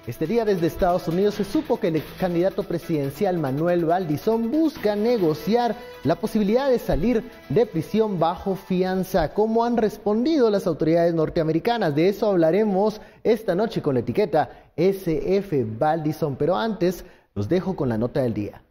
Este día desde Estados Unidos se supo que el ex candidato presidencial Manuel Valdizón busca negociar la posibilidad de salir de prisión bajo fianza. ¿Cómo han respondido las autoridades norteamericanas? De eso hablaremos esta noche con la etiqueta SF Valdizón. Pero antes los dejo con la nota del día.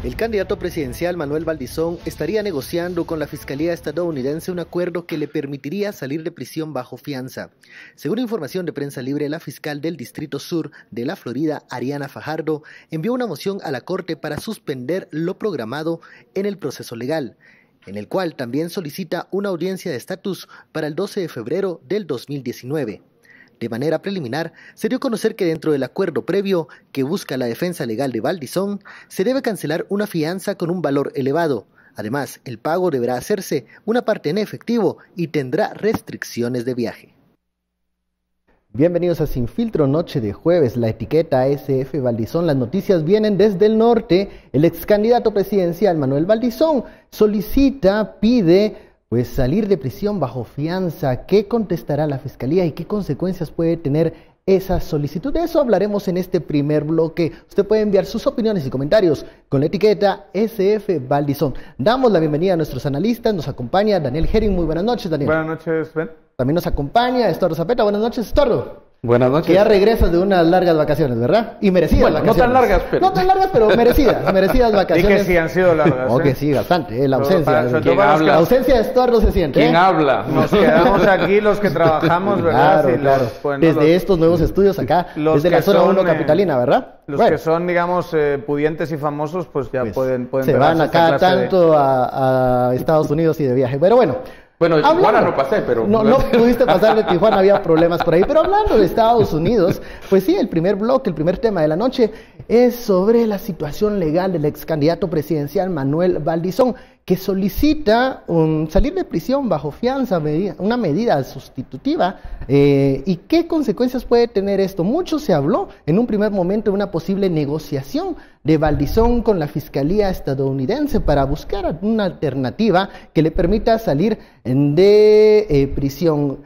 El candidato presidencial Manuel Valdizón estaría negociando con la Fiscalía estadounidense un acuerdo que le permitiría salir de prisión bajo fianza. Según información de Prensa Libre, la fiscal del Distrito Sur de la Florida, Ariana Fajardo, envió una moción a la Corte para suspender lo programado en el proceso legal, en el cual también solicita una audiencia de estatus para el 12 de febrero del 2019. De manera preliminar, se dio a conocer que dentro del acuerdo previo que busca la defensa legal de Valdizón, se debe cancelar una fianza con un valor elevado. Además, el pago deberá hacerse una parte en efectivo y tendrá restricciones de viaje. Bienvenidos a Sin Filtro, noche de jueves, la etiqueta SF Valdizón. Las noticias vienen desde el norte. El ex candidato presidencial Manuel Valdizón pide salir de prisión bajo fianza. ¿Qué contestará la Fiscalía y qué consecuencias puede tener esa solicitud? De eso hablaremos en este primer bloque. Usted puede enviar sus opiniones y comentarios con la etiqueta SF Valdizón. Damos la bienvenida a nuestros analistas. Nos acompaña Daniel Herring. Muy buenas noches, Daniel. Buenas noches, Ben. También nos acompaña Estordo Zapeta. Buenas noches, Estordo. Buenas noches. Que ya regresas de unas largas vacaciones, ¿verdad? Y merecidas vacaciones. No tan largas, pero... No tan largas, pero merecidas vacaciones. Y que sí han sido largas. Que sí, bastante. La ausencia. La ausencia de Estordo se siente. ¿Quién habla? Nos quedamos aquí los que trabajamos, ¿verdad? Claro. Desde estos nuevos estudios acá, desde la zona 1 capitalina, ¿verdad? Los que son, digamos, pudientes y famosos, pues ya pueden se van acá tanto a Estados Unidos y de viaje. Pero bueno. Bueno, de Tijuana no pasé, pero... No pudiste pasar de Tijuana, había problemas por ahí. Pero hablando de Estados Unidos, pues sí, el primer bloque, el primer tema de la noche es sobre la situación legal del ex candidato presidencial Manuel Valdizón, que solicita salir de prisión bajo fianza, una medida sustitutiva. ¿Y qué consecuencias puede tener esto? Mucho se habló en un primer momento de una posible negociación de Valdizón con la Fiscalía estadounidense para buscar una alternativa que le permita salir de prisión.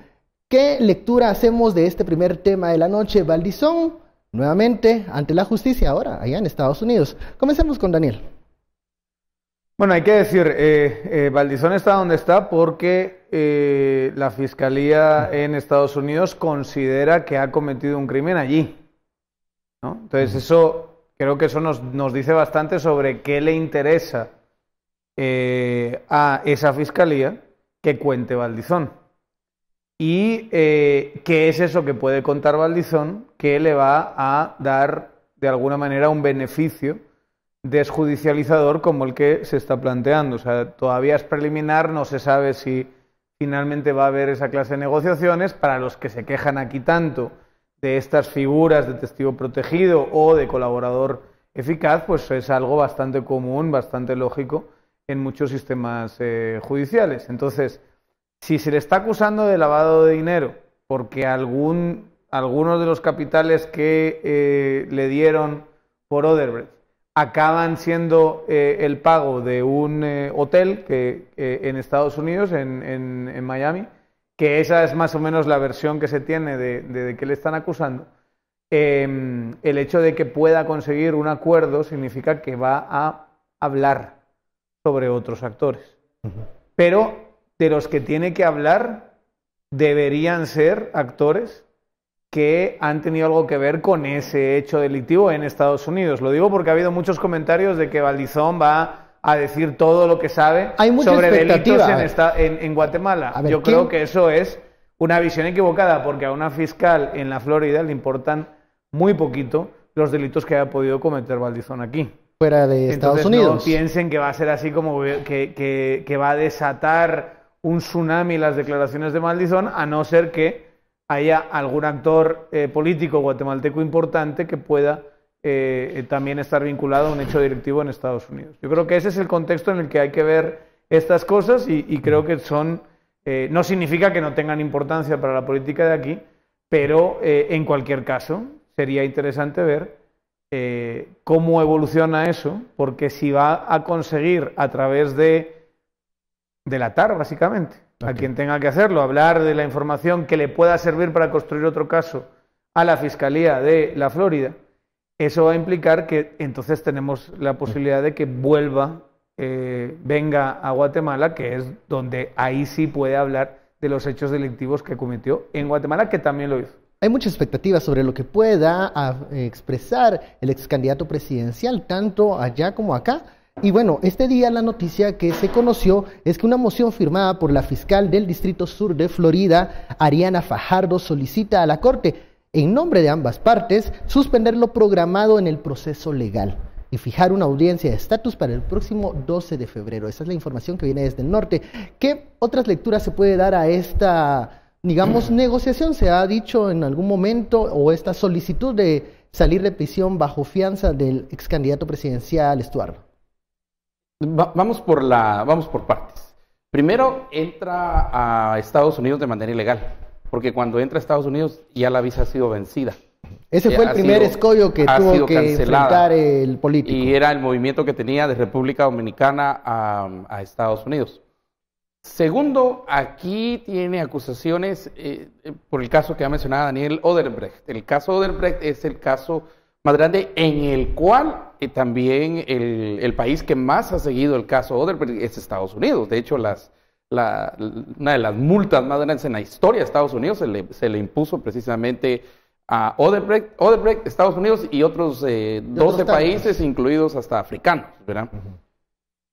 ¿Qué lectura hacemos de este primer tema de la noche? Valdizón, nuevamente ante la justicia, ahora allá en Estados Unidos. Comencemos con Daniel. Bueno, hay que decir, Valdizón está donde está porque la Fiscalía en Estados Unidos considera que ha cometido un crimen allí, ¿no? Entonces creo que eso nos dice bastante sobre qué le interesa a esa Fiscalía que cuente Valdizón. Y qué es eso que puede contar Valdizón que le va a dar de alguna manera un beneficio desjudicializador como el que se está planteando. O sea, todavía es preliminar, no se sabe si finalmente va a haber esa clase de negociaciones. Para los que se quejan aquí tanto de estas figuras de testigo protegido o de colaborador eficaz, pues es algo bastante común, bastante lógico en muchos sistemas judiciales. Entonces, si se le está acusando de lavado de dinero porque algunos de los capitales que le dieron por Odebrecht acaban siendo el pago de un hotel en Estados Unidos, en Miami, que esa es más o menos la versión que se tiene de que le están acusando, el hecho de que pueda conseguir un acuerdo significa que va a hablar sobre otros actores. Pero de los que tiene que hablar deberían ser actores que han tenido algo que ver con ese hecho delictivo en Estados Unidos. Lo digo porque ha habido muchos comentarios de que Valdizón va a decir todo lo que sabe sobre delitos en Guatemala. Yo creo que eso es una visión equivocada, porque a una fiscal en la Florida le importan muy poquito los delitos que haya podido cometer Valdizón aquí. Fuera de Estados Unidos. No piensen que va a ser así como que va a desatar un tsunami las declaraciones de Valdizón, a no ser que haya algún actor político guatemalteco importante que pueda también estar vinculado a un hecho delictivo en Estados Unidos. Yo creo que ese es el contexto en el que hay que ver estas cosas y creo que no significa que no tengan importancia para la política de aquí, pero en cualquier caso sería interesante ver cómo evoluciona eso, porque si va a conseguir a través de delatar, básicamente, a quien tenga que hacerlo, hablar de la información que le pueda servir para construir otro caso a la Fiscalía de la Florida. Eso va a implicar que entonces tenemos la posibilidad de que vuelva, venga a Guatemala, que es donde ahí sí puede hablar de los hechos delictivos que cometió en Guatemala, que también lo hizo. Hay mucha expectativa sobre lo que pueda expresar el ex candidato presidencial, tanto allá como acá. Y bueno, este día la noticia que se conoció es que una moción firmada por la fiscal del Distrito Sur de Florida, Ariana Fajardo, solicita a la Corte, en nombre de ambas partes, suspender lo programado en el proceso legal y fijar una audiencia de estatus para el próximo 12 de febrero. Esa es la información que viene desde el norte. ¿Qué otras lecturas se puede dar a esta, digamos, negociación? ¿Se ha dicho en algún momento o esta solicitud de salir de prisión bajo fianza del ex candidato presidencial Estuardo? Vamos por partes. Primero, entra a Estados Unidos de manera ilegal, porque cuando entra a Estados Unidos ya la visa ha sido vencida. Ese fue el primer escollo que tuvo que enfrentar el político. Y era el movimiento que tenía de República Dominicana a Estados Unidos. Segundo, aquí tiene acusaciones por el caso que ha mencionado Daniel Odebrecht. El caso Odebrecht es el caso más grande en el cual también el país que más ha seguido el caso Odebrecht es Estados Unidos. De hecho, una de las multas más grandes en la historia de Estados Unidos se le impuso precisamente a Odebrecht, Estados Unidos y otros 12 países, incluidos hasta africanos, ¿verdad?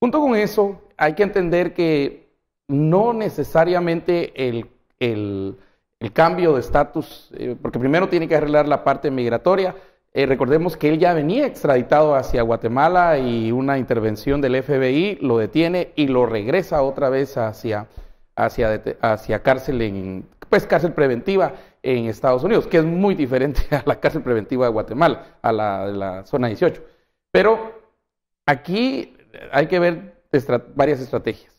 Junto con eso, hay que entender que no necesariamente el cambio de estatus, porque primero tiene que arreglar la parte migratoria. Recordemos que él ya venía extraditado hacia Guatemala y una intervención del FBI lo detiene y lo regresa otra vez hacia cárcel cárcel preventiva en Estados Unidos, que es muy diferente a la cárcel preventiva de Guatemala, a la zona 18. Pero aquí hay que ver varias estrategias.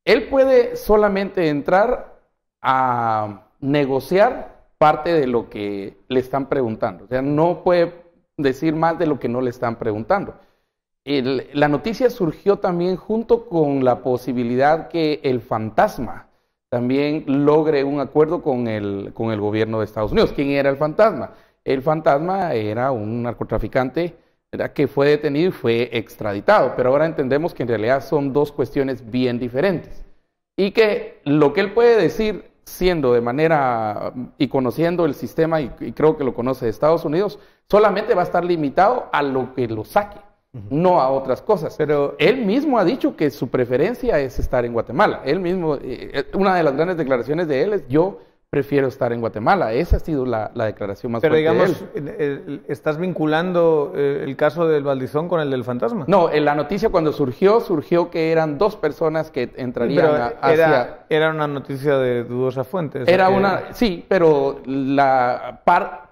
Él puede solamente entrar a negociar parte de lo que le están preguntando. O sea, no puede decir más de lo que no le están preguntando. La noticia surgió también junto con la posibilidad que el fantasma también logre un acuerdo con el gobierno de Estados Unidos. ¿Quién era el fantasma? El fantasma era un narcotraficante, ¿verdad?, que fue detenido y fue extraditado, pero ahora entendemos que en realidad son dos cuestiones bien diferentes. Y que lo que él puede decir, siendo de manera y conociendo el sistema, y creo que lo conoce de Estados Unidos, solamente va a estar limitado a lo que lo saque, no a otras cosas. Pero él mismo ha dicho que su preferencia es estar en Guatemala. Él mismo, una de las grandes declaraciones de él es: yo prefiero estar en Guatemala. Esa ha sido la declaración más fuerte de él. Pero digamos, ¿estás vinculando el caso del Valdizón con el del fantasma? No, en la noticia cuando surgió que eran dos personas que entrarían Era una noticia de dudosa fuente. Sí, pero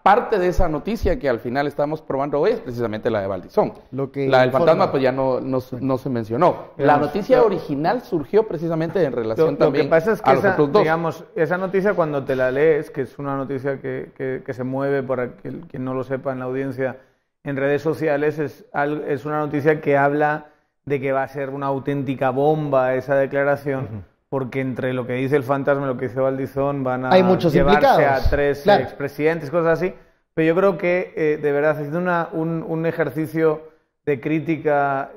parte de esa noticia que al final estamos probando hoy es precisamente la de Valdizón. La del fantasma pues ya no se mencionó. La noticia original surgió precisamente en relación también lo que pasa es que a los otros dos. Digamos, esa noticia cuando te la lees, que es una noticia que se mueve, para quien no lo sepa en la audiencia, en redes sociales, es una noticia que habla de que va a ser una auténtica bomba esa declaración, porque entre lo que dice el fantasma y lo que dice Valdizón van a llevarse a 3 expresidentes, cosas así. Pero yo creo que, de verdad, haciendo un ejercicio de crítica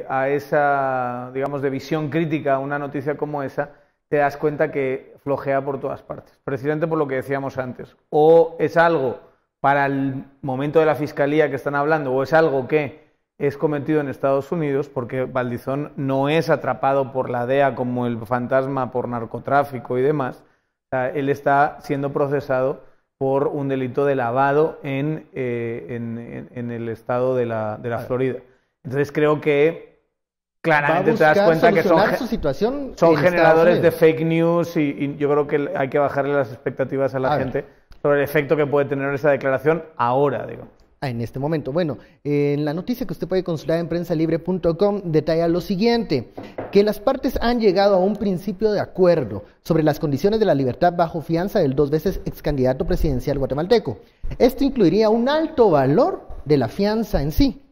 a esa, digamos, de visión crítica a una noticia como esa, te das cuenta que flojea por todas partes. Precisamente por lo que decíamos antes. O es algo para el momento de la fiscalía que están hablando, o es algo que es cometido en Estados Unidos, porque Valdizón no es atrapado por la DEA como el fantasma por narcotráfico y demás. O sea, él está siendo procesado por un delito de lavado en el estado de la Florida. Entonces creo que claramente te das cuenta que son generadores de fake news y yo creo que hay que bajarle las expectativas a la gente sobre el efecto que puede tener esa declaración ahora, digo. En este momento. Bueno, en la noticia que usted puede consultar en prensalibre.com detalla lo siguiente, que las partes han llegado a un principio de acuerdo sobre las condiciones de la libertad bajo fianza del 2 veces ex candidato presidencial guatemalteco. Esto incluiría un alto valor de la fianza en sí,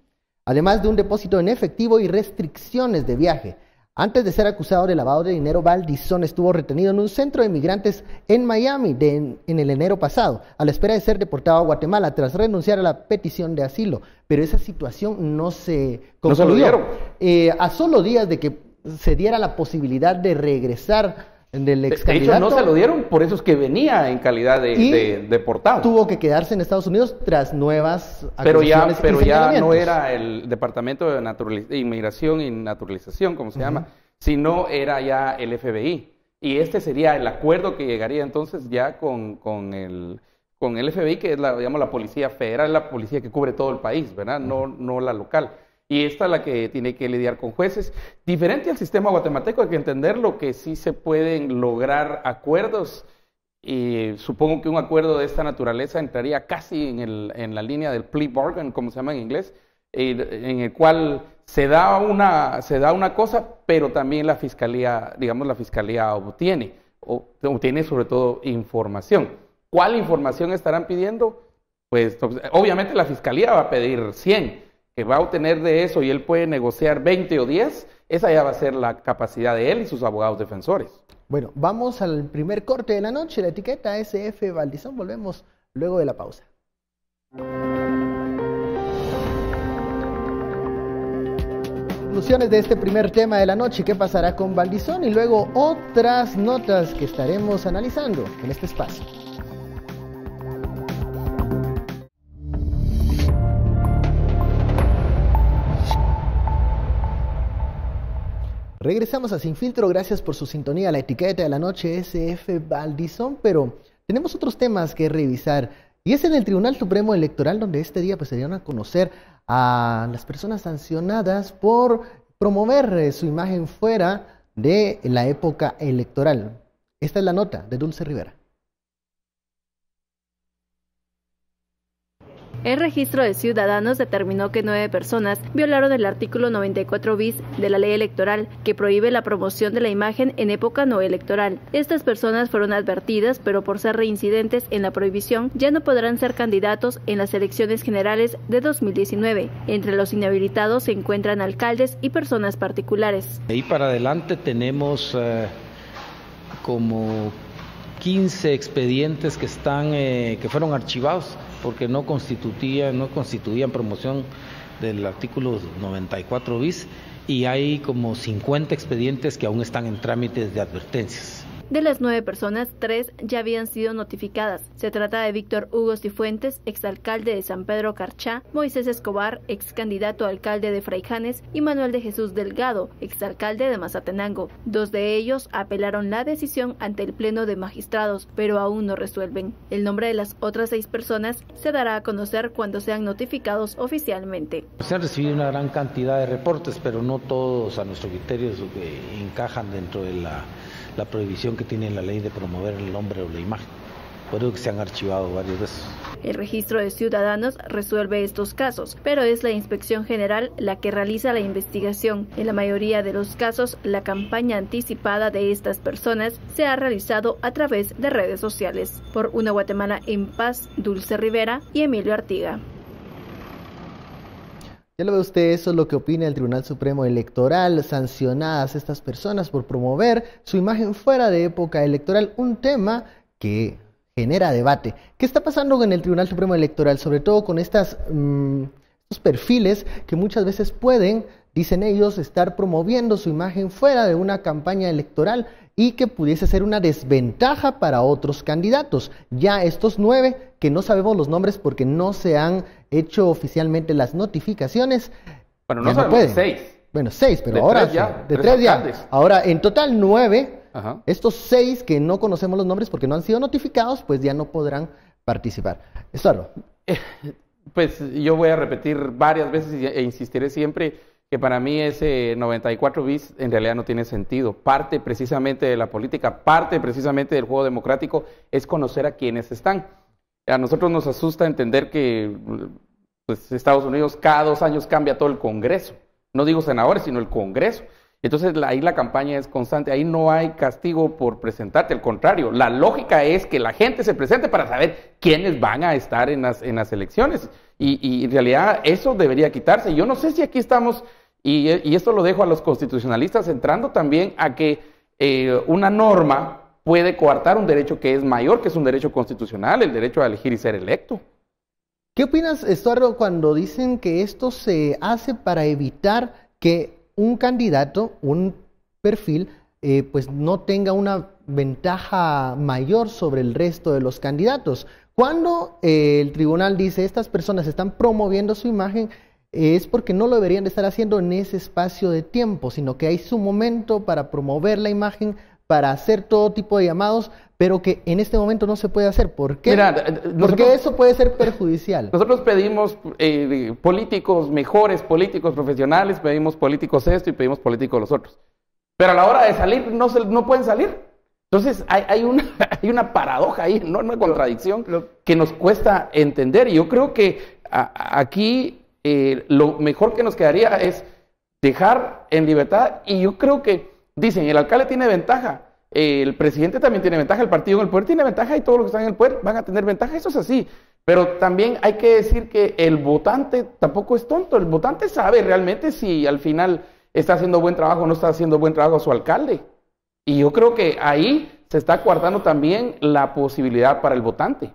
además de un depósito en efectivo y restricciones de viaje. Antes de ser acusado de lavado de dinero, Valdizón estuvo retenido en un centro de migrantes en Miami en el enero pasado, a la espera de ser deportado a Guatemala tras renunciar a la petición de asilo. Pero esa situación no se concluyó. No se lo dieron. A solo días de que se diera la posibilidad de regresar del ex candidato. De hecho, no se lo dieron, por eso es que venía en calidad de deportado. Tuvo que quedarse en Estados Unidos tras nuevas acusaciones. Pero ya no era el Departamento de Inmigración y Naturalización, como se llama, sino era ya el FBI. Y este sería el acuerdo que llegaría entonces ya con el FBI, que es la Policía Federal, la policía que cubre todo el país, ¿verdad? No la local. Y esta es la que tiene que lidiar con jueces. Diferente al sistema guatemalteco, hay que entenderlo, que sí se pueden lograr acuerdos. Y supongo que un acuerdo de esta naturaleza entraría casi en la línea del plea bargain, como se llama en inglés, en el cual se da una cosa, pero también la fiscalía obtiene sobre todo información. ¿Cuál información estarán pidiendo? Pues obviamente la fiscalía va a pedir 100, que va a obtener de eso y él puede negociar 20 o 10, esa ya va a ser la capacidad de él y sus abogados defensores. Bueno, vamos al primer corte de la noche, la etiqueta SF Valdizón, volvemos luego de la pausa. Conclusiones de este primer tema de la noche, ¿qué pasará con Valdizón? Y luego otras notas que estaremos analizando en este espacio. Regresamos a Sin Filtro, gracias por su sintonía, la etiqueta de la noche SF Valdizón, pero tenemos otros temas que revisar, y es en el Tribunal Supremo Electoral, donde este día pues se dieron a conocer a las personas sancionadas por promover su imagen fuera de la época electoral. Esta es la nota de Dulce Rivera. El registro de ciudadanos determinó que 9 personas violaron el artículo 94 bis de la ley electoral, que prohíbe la promoción de la imagen en época no electoral. Estas personas fueron advertidas, pero por ser reincidentes en la prohibición, ya no podrán ser candidatos en las elecciones generales de 2019. Entre los inhabilitados se encuentran alcaldes y personas particulares. De ahí para adelante tenemos como 15 expedientes que fueron archivados porque no constituían promoción del artículo 94 bis, y hay como 50 expedientes que aún están en trámites de advertencias. De las 9 personas, 3 ya habían sido notificadas. Se trata de Víctor Hugo Cifuentes, exalcalde de San Pedro Carchá, Moisés Escobar, ex candidato a alcalde de Fraijanes, y Manuel de Jesús Delgado, exalcalde de Mazatenango. 2 de ellos apelaron la decisión ante el Pleno de Magistrados, pero aún no resuelven. El nombre de las otras 6 personas se dará a conocer cuando sean notificados oficialmente. Se han recibido una gran cantidad de reportes, pero no todos a nuestro criterio encajan dentro de la prohibición que tiene la ley de promover el nombre o la imagen. Por eso que se han archivado varios de esos. El registro de ciudadanos resuelve estos casos, pero es la Inspección General la que realiza la investigación. En la mayoría de los casos, la campaña anticipada de estas personas se ha realizado a través de redes sociales. Por una Guatemala en paz, Dulce Rivera y Emilio Artiga. Ya lo ve usted, eso es lo que opina el Tribunal Supremo Electoral, sancionadas estas personas por promover su imagen fuera de época electoral, un tema que genera debate. ¿Qué está pasando con el Tribunal Supremo Electoral? Sobre todo con estos perfiles que muchas veces pueden, dicen ellos, estar promoviendo su imagen fuera de una campaña electoral y que pudiese ser una desventaja para otros candidatos. Ya estos 9, que no sabemos los nombres porque no se han hecho oficialmente las notificaciones. Bueno, no sabemos 6. Bueno, 6, pero de ahora de 3 ya. Ahora, en total 9, Ajá. Estos 6 que no conocemos los nombres porque no han sido notificados, pues ya no podrán participar. Estuardo. Pues yo voy a repetir varias veces e insistiré siempre que para mí ese 94 bis en realidad no tiene sentido. Parte precisamente de la política, parte precisamente del juego democrático es conocer a quienes están. A nosotros nos asusta entender que pues, Estados Unidos cada 2 años cambia todo el Congreso. No digo senadores, sino el Congreso. Entonces ahí la campaña es constante, ahí no hay castigo por presentarte, al contrario, la lógica es que la gente se presente para saber quiénes van a estar en las elecciones y en realidad eso debería quitarse. Yo no sé si aquí estamos Y esto lo dejo a los constitucionalistas, entrando también a que una norma puede coartar un derecho que es mayor, que es un derecho constitucional, el derecho a elegir y ser electo. ¿Qué opinas, Estuardo, cuando dicen que esto se hace para evitar que un candidato, un perfil, pues no tenga una ventaja mayor sobre el resto de los candidatos? Cuando el tribunal dice estas personas están promoviendo su imagen, es porque no lo deberían de estar haciendo en ese espacio de tiempo, sino que hay su momento para promover la imagen, para hacer todo tipo de llamados, pero que en este momento no se puede hacer. ¿Por qué? Porque eso puede ser perjudicial. Nosotros pedimos políticos mejores, políticos profesionales, pedimos políticos esto y pedimos políticos los otros. Pero a la hora de salir no pueden salir. Entonces hay una paradoja ahí, ¿no? Una contradicción que nos cuesta entender. Y yo creo que aquí lo mejor que nos quedaría es dejar en libertad. Y yo creo que dicen, el alcalde tiene ventaja, el presidente también tiene ventaja, el partido en el poder tiene ventaja y todos los que están en el poder van a tener ventaja. Eso es así. Pero también hay que decir que el votante tampoco es tonto. El votante sabe realmente si al final está haciendo buen trabajo o no está haciendo buen trabajo a su alcalde. Y yo creo que ahí se está coartando también la posibilidad para el votante.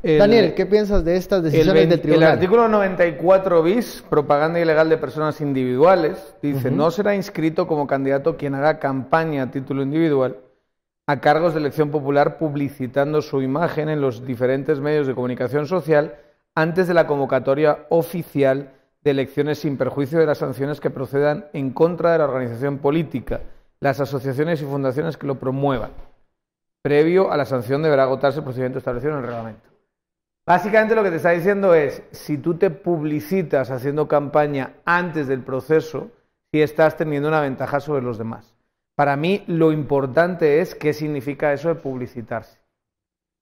Daniel, ¿qué piensas de estas decisiones del tribunal? El artículo 94 bis, propaganda ilegal de personas individuales, dice, no será inscrito como candidato quien haga campaña a título individual a cargos de elección popular publicitando su imagen en los diferentes medios de comunicación social antes de la convocatoria oficial de elecciones sin perjuicio de las sanciones que procedan en contra de la organización política, las asociaciones y fundaciones que lo promuevan. Previo a la sanción deberá agotarse el procedimiento establecido en el reglamento. Básicamente lo que te está diciendo es, si tú te publicitas haciendo campaña antes del proceso, sí estás teniendo una ventaja sobre los demás. Para mí lo importante es qué significa eso de publicitarse.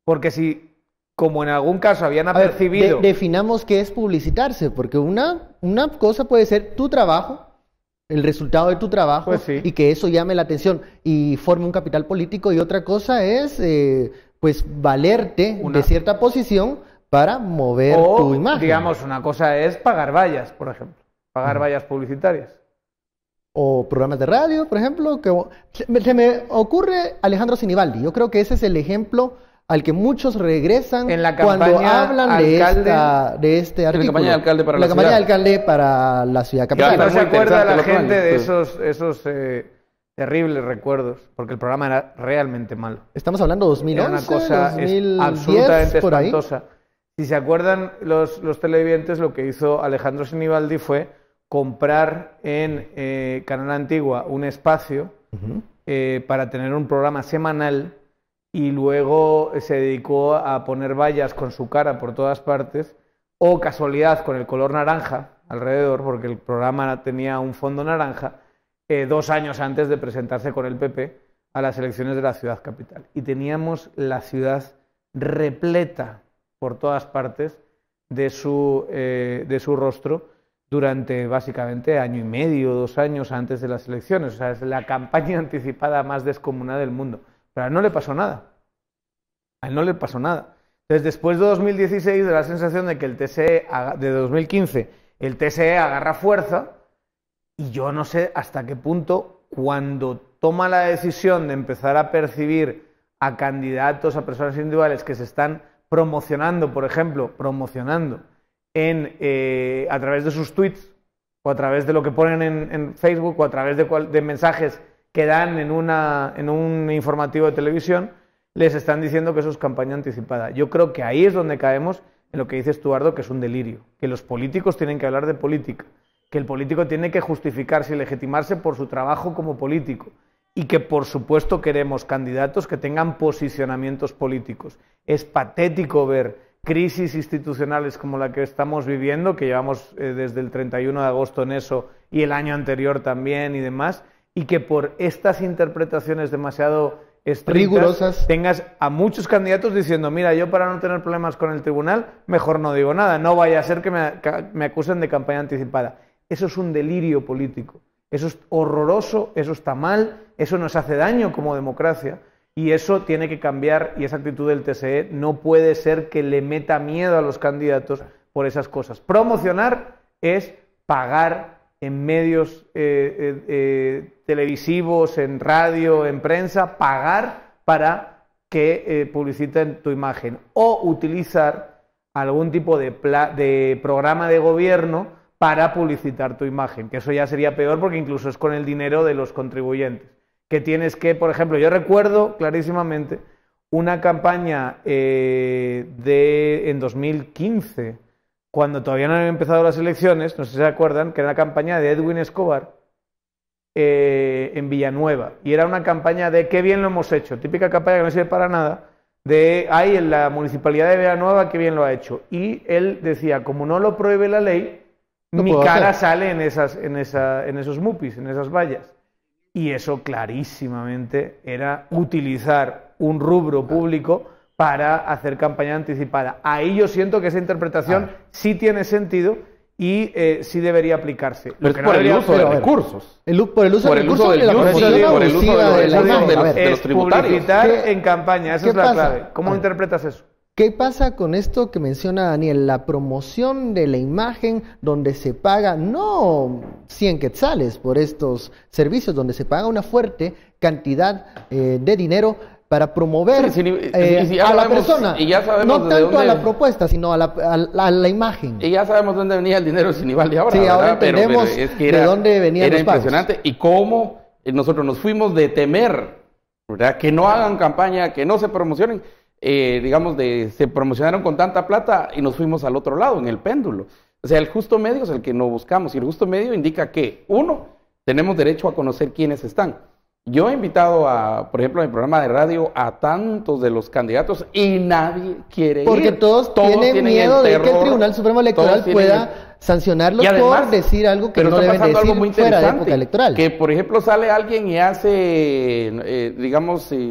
Porque si, como en algún caso habían apercibido... definamos qué es publicitarse, porque una cosa puede ser tu trabajo, el resultado de tu trabajo, pues sí, y que eso llame la atención y forme un capital político, y otra cosa es pues valerte de cierta posición para mover tu imagen. Digamos, una cosa es pagar vallas, por ejemplo, pagar vallas publicitarias. O programas de radio, por ejemplo, que se me ocurre Alejandro Sinibaldi. Yo creo que ese es el ejemplo al que muchos regresan en la cuando hablan de este artículo. La campaña de alcalde para la ciudad. De alcalde para la ciudad capital. No se acuerda la gente de esos terribles recuerdos, porque el programa era realmente malo. Estamos hablando de 2011, era una cosa 2010, absolutamente por espantosa. Ahí. Si se acuerdan los televidentes, lo que hizo Alejandro Sinibaldi fue comprar en Canal Antigua un espacio para tener un programa semanal, y luego se dedicó a poner vallas con su cara por todas partes, o casualidad con el color naranja alrededor, porque el programa tenía un fondo naranja, 2 años antes de presentarse con el PP a las elecciones de la ciudad capital. Y teníamos la ciudad repleta por todas partes de su rostro durante básicamente 1 año y medio, 2 años antes de las elecciones. O sea, es la campaña anticipada más descomunal del mundo. Pero a él no le pasó nada. A él no le pasó nada. Entonces, después de 2016, da la sensación de que el TSE, de 2015, el TSE agarra fuerza, y yo no sé hasta qué punto, cuando toma la decisión de empezar a percibir a candidatos, a personas individuales que se están promocionando, por ejemplo, a través de sus tweets, o a través de lo que ponen en Facebook, o a través de mensajes que dan en un informativo de televisión, les están diciendo que eso es campaña anticipada. Yo creo que ahí es donde caemos en lo que dice Estuardo, que es un delirio, que los políticos tienen que hablar de política, que el político tiene que justificarse y legitimarse por su trabajo como político, y que por supuesto queremos candidatos que tengan posicionamientos políticos. Es patético ver crisis institucionales como la que estamos viviendo, que llevamos desde el 31 de agosto en eso, y el año anterior también y demás, y que por estas interpretaciones demasiado estrictas, rigurosas, tengas a muchos candidatos diciendo, mira, yo para no tener problemas con el tribunal, mejor no digo nada, no vaya a ser que me acusen de campaña anticipada. Eso es un delirio político, eso es horroroso, eso está mal, eso nos hace daño como democracia, y eso tiene que cambiar, y esa actitud del TSE no puede ser que le meta miedo a los candidatos por esas cosas. Promocionar es pagar en medios televisivos, en radio, en prensa, pagar para que publiciten tu imagen, o utilizar algún tipo de programa de gobierno para publicitar tu imagen, que eso ya sería peor porque incluso es con el dinero de los contribuyentes. Que tienes que, por ejemplo, yo recuerdo clarísimamente una campaña en 2015, cuando todavía no habían empezado las elecciones, no sé si se acuerdan, que era la campaña de Edwin Escobar en Villanueva. Y era una campaña de qué bien lo hemos hecho, típica campaña que no sirve para nada, de ahí en la municipalidad de Villanueva qué bien lo ha hecho. Y él decía, como no lo prohíbe la ley, mi cara sale en esos mupis, en esas vallas. Y eso clarísimamente era utilizar un rubro público para hacer campaña anticipada. Ahí yo siento que esa interpretación sí tiene sentido y sí debería aplicarse. Pero es por el uso de recursos. Por el uso de recursos de la promoción abusiva de la imagen. De los tributarios. Publicitar en campaña, esa es la clave. ¿Cómo interpretas eso? ¿Qué pasa con esto que menciona Daniel? La promoción de la imagen donde se paga no 100 quetzales por estos servicios, donde se paga una fuerte cantidad de dinero para promover a la persona, y ya sabemos no tanto a la propuesta, sino a la imagen. Y ya sabemos dónde venía el dinero sin Sinibaldi ahora. Sí, ahora entendemos pero es que de dónde venían los pagos. Era impresionante. Y cómo nosotros nos fuimos de temer, ¿verdad?, que no hagan campaña, que no se promocionen. Se promocionaron con tanta plata y nos fuimos al otro lado, en el péndulo. O sea, el justo medio es el que no buscamos, y el justo medio indica que, uno, tenemos derecho a conocer quiénes están. Yo he invitado por ejemplo, en el programa de radio, a tantos de los candidatos y nadie quiere ir. Porque todos tienen miedo de que el Tribunal Supremo Electoral pueda sancionarlos por decir algo que no deben decir fuera de época electoral. Que, por ejemplo, sale alguien y hace,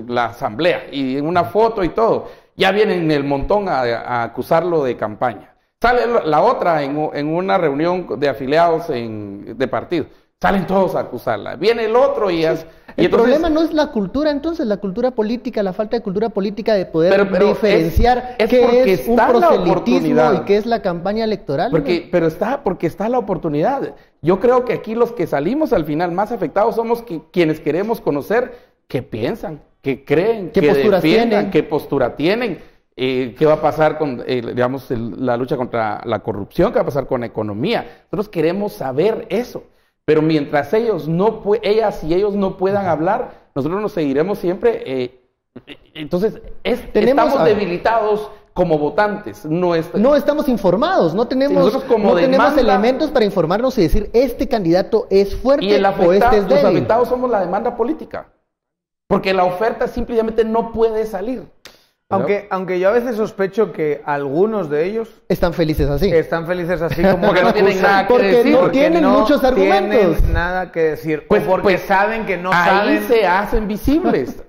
la asamblea, y en una foto y todo, ya vienen el montón a acusarlo de campaña. Sale la otra en una reunión de afiliados de partidos. Salen todos a acusarla. Viene el otro y entonces, problema no es la cultura, entonces, la cultura política, la falta de cultura política de poder diferenciar qué es un proselitismo y qué es la campaña electoral. Porque está la oportunidad. Yo creo que aquí los que salimos al final más afectados somos quienes queremos conocer qué piensan, qué creen, qué defiendan, qué postura tienen. ¿Qué va a pasar con, la lucha contra la corrupción? ¿Qué va a pasar con la economía? Nosotros queremos saber eso. Pero mientras ellas y ellos no puedan hablar, nosotros nos seguiremos siempre. Entonces, estamos debilitados como votantes. No estamos informados, no tenemos elementos para informarnos y decir, este candidato es fuerte o este es débil. Los afectados somos la demanda política. Porque la oferta simplemente no puede salir. Aunque yo a veces sospecho que algunos de ellos están felices así. Como porque no tienen nada que decir. No tienen muchos argumentos. Tienen nada que decir. Porque saben que no saben. Ahí se hacen visibles.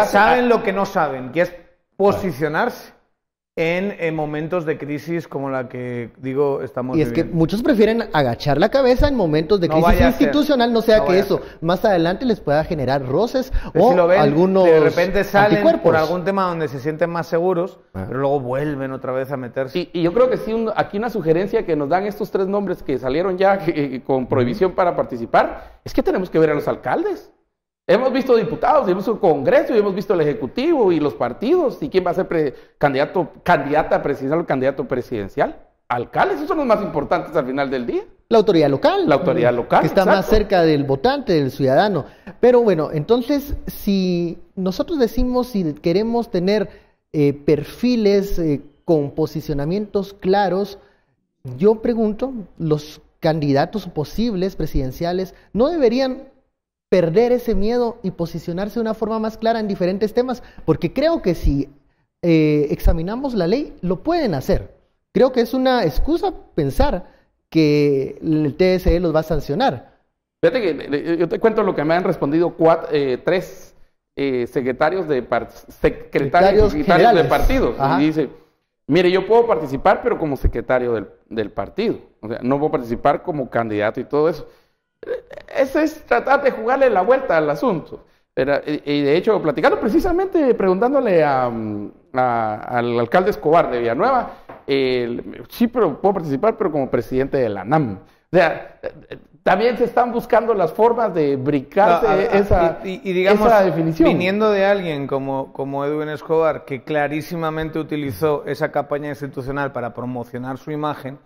Saben lo que no saben, que es posicionarse en momentos de crisis como la que, estamos viviendo. Y es que muchos prefieren agachar la cabeza en momentos de crisis institucional, no sea que eso más adelante les pueda generar roces o si lo ven, algunos de repente salen anticuerpos por algún tema donde se sienten más seguros, pero luego vuelven otra vez a meterse. Y yo creo que sí, aquí una sugerencia que nos dan estos 3 nombres que salieron ya con prohibición para participar, es que tenemos que ver a los alcaldes. Hemos visto diputados, hemos visto el Congreso, y hemos visto el Ejecutivo y los partidos. ¿Y quién va a ser candidata presidencial o candidato presidencial? Alcaldes, esos son los más importantes al final del día. La autoridad local. Que está más cerca del votante, del ciudadano. Pero bueno, entonces, si nosotros decimos si queremos tener perfiles con posicionamientos claros, yo pregunto, los candidatos posibles presidenciales no deberían perder ese miedo y posicionarse de una forma más clara en diferentes temas, porque creo que si examinamos la ley, lo pueden hacer. Creo que es una excusa pensar que el TSE los va a sancionar. Fíjate que yo te cuento lo que me han respondido 3 secretarios de partidos. Y dice, mire, yo puedo participar, pero como secretario del partido. O sea, no puedo participar como candidato y todo eso. Eso es tratar de jugarle la vuelta al asunto. Y de hecho, platicando precisamente, preguntándole al alcalde Escobar de Villanueva, sí, pero puedo participar, pero como presidente de la ANAM. O sea, también se están buscando las formas de brincarse digamos, esa definición. Viniendo de alguien como Edwin Escobar, que clarísimamente utilizó esa campaña institucional para promocionar su imagen,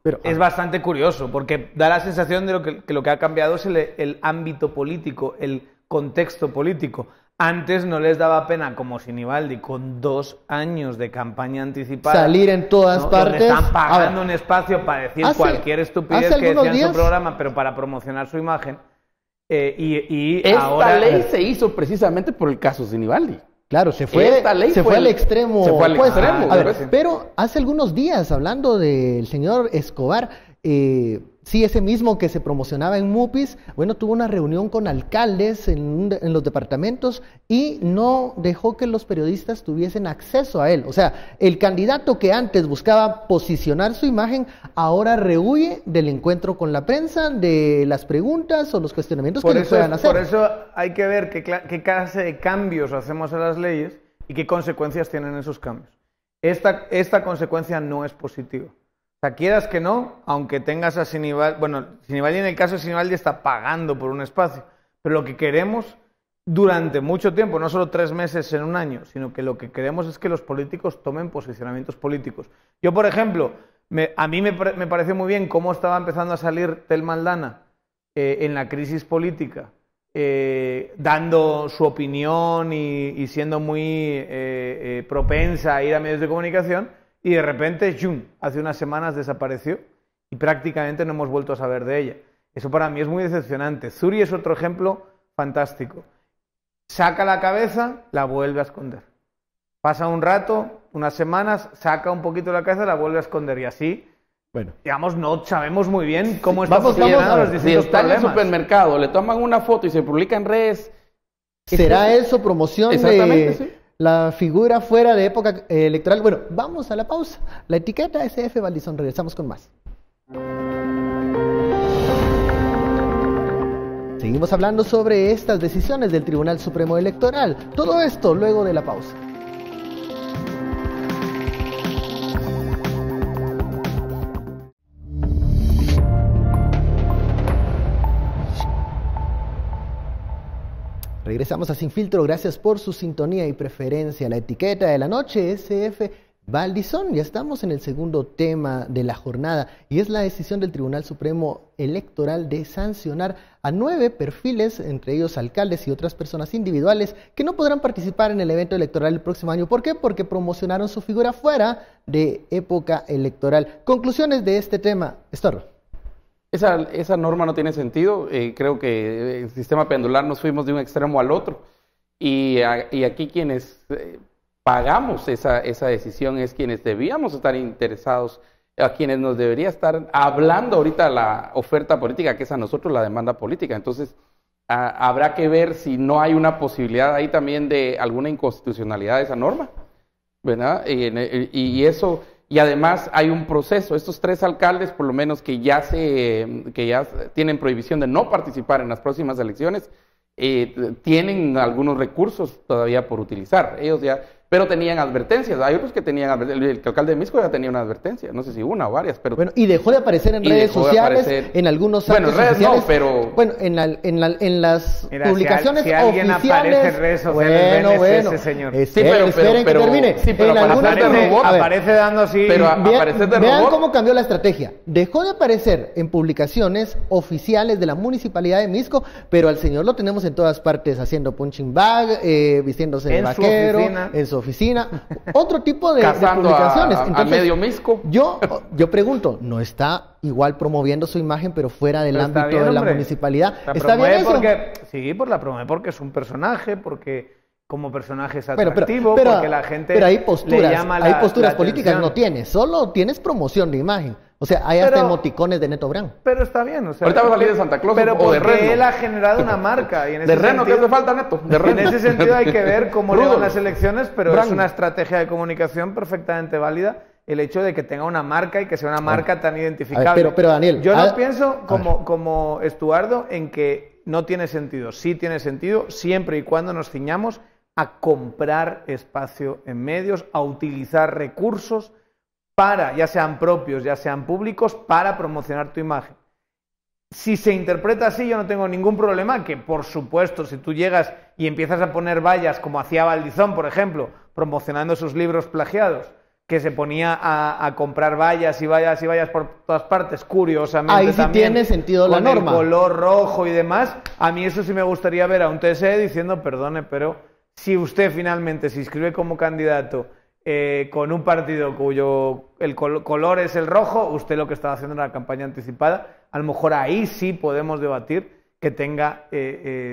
pero es bastante curioso, porque da la sensación de que lo que ha cambiado es el ámbito político, el contexto político. Antes no les daba pena, como Sinibaldi, con 2 años de campaña anticipada, salir en todas partes. Donde están pagando un espacio para decir cualquier estupidez que decía en su programa, pero para promocionar su imagen. Esta ley se hizo precisamente por el caso Sinibaldi. Claro, se fue al extremo. Se fue al extremo. A ver, pero hace algunos días, hablando del señor Escobar, sí, ese mismo que se promocionaba en Mupis, bueno, tuvo una reunión con alcaldes en los departamentos y no dejó que los periodistas tuviesen acceso a él. O sea, el candidato que antes buscaba posicionar su imagen, ahora rehuye del encuentro con la prensa, de las preguntas o los cuestionamientos que le puedan hacer. Por eso hay que ver qué clase de cambios hacemos a las leyes y qué consecuencias tienen esos cambios. Esta consecuencia no es positiva. O sea, quieras que no, aunque tengas a Sinibaldi, bueno, Sinibaldi en el caso de Sinibaldi está pagando por un espacio, pero lo que queremos durante mucho tiempo, no solo 3 meses en un año, sino que lo que queremos es que los políticos tomen posicionamientos políticos. Yo, por ejemplo, a mí me pareció muy bien cómo estaba empezando a salir Telma Aldana en la crisis política, dando su opinión y siendo muy propensa a ir a medios de comunicación. Y de repente, ¡yum!, hace unas semanas desapareció y prácticamente no hemos vuelto a saber de ella. Eso para mí es muy decepcionante. Zuri es otro ejemplo fantástico. Saca la cabeza, la vuelve a esconder. Pasa un rato, unas semanas, saca un poquito la cabeza, la vuelve a esconder. Y así, bueno, digamos, no sabemos muy bien cómo está funcionando los distintos problemas. En el supermercado, le toman una foto y se publica en redes. ¿Será eso promoción Exactamente, sí. La figura fuera de época electoral? Bueno, vamos a la pausa. La etiqueta SF Valdizón, regresamos con más. Seguimos hablando sobre estas decisiones del Tribunal Supremo Electoral. Todo esto luego de la pausa. Regresamos a Sin Filtro, gracias por su sintonía y preferencia. La etiqueta de la noche, SF Valdizón. Ya estamos en el segundo tema de la jornada y es la decisión del Tribunal Supremo Electoral de sancionar a 9 perfiles, entre ellos alcaldes y otras personas individuales, que no podrán participar en el evento electoral el próximo año. ¿Por qué? Porque promocionaron su figura fuera de época electoral. Conclusiones de este tema, Estorro. Esa norma no tiene sentido. Creo que el sistema pendular nos fuimos de un extremo al otro. Y aquí quienes pagamos esa decisión es quienes debíamos estar interesados, a quienes nos debería estar hablando ahorita la oferta política, que es a nosotros la demanda política. Entonces, habrá que ver si no hay una posibilidad ahí también de alguna inconstitucionalidad de esa norma, ¿verdad? Y eso... Y además hay un proceso. Estos 3 alcaldes, por lo menos que ya tienen prohibición de no participar en las próximas elecciones, tienen algunos recursos todavía por utilizar. Ellos ya, pero tenían advertencias. Hay otros que tenían advertencias. El alcalde de Misco ya tenía una advertencia, no sé si una o varias, pero... Bueno, y dejó de aparecer en redes sociales, en algunos actos redes oficiales. No, pero... Bueno, en las publicaciones si alguien oficiales... aparece en redes sociales, bueno, ese señor. Esperen que termine. Sí, pero aparece dando así... Pero aparece de vean robot. cómo cambió la estrategia. Dejó de aparecer en publicaciones oficiales de la Municipalidad de Misco, pero al señor lo tenemos en todas partes, haciendo punching bag, vistiéndose de vaquero, en su oficina. Otro tipo de publicaciones. Entonces, a medio Misco. Yo pregunto, ¿no está igual promoviendo su imagen, pero fuera del ámbito de la municipalidad? ¿Está bien eso? Sí, la promueve porque es un personaje, porque como personaje es atractivo, porque la gente pero hay posturas, le llama la políticas atención. No tienes, solo tienes promoción de imagen. O sea, hay hasta emoticones de Neto Brand. Pero está bien, o sea... Ahorita va a salir de Santa Claus pero o de Reno. él ha generado una marca. Y en ese de Reno, sentido, ¿qué hace falta, Neto? De Reno. En ese sentido hay que ver cómo le van las elecciones, pero es una estrategia de comunicación perfectamente válida el hecho de que tenga una marca y que sea una marca tan identificable. Pero Daniel... Yo no pienso como Estuardo en que no tiene sentido. Sí tiene sentido siempre y cuando nos ciñamos a comprar espacio en medios, a utilizar recursos para, ya sean propios, ya sean públicos, para promocionar tu imagen. Si se interpreta así, yo no tengo ningún problema, que por supuesto, si tú llegas y empiezas a poner vallas, como hacía Valdizón, por ejemplo, promocionando sus libros plagiados, que se ponía a comprar vallas y vallas y vallas por todas partes, curiosamente ahí sí también, tiene sentido la norma. con el color rojo y demás, a mí eso sí me gustaría ver a un TSE diciendo, perdone, pero si usted finalmente se inscribe como candidato con un partido cuyo el color es el rojo, usted lo que estaba haciendo era una campaña anticipada, a lo mejor ahí sí podemos debatir que tenga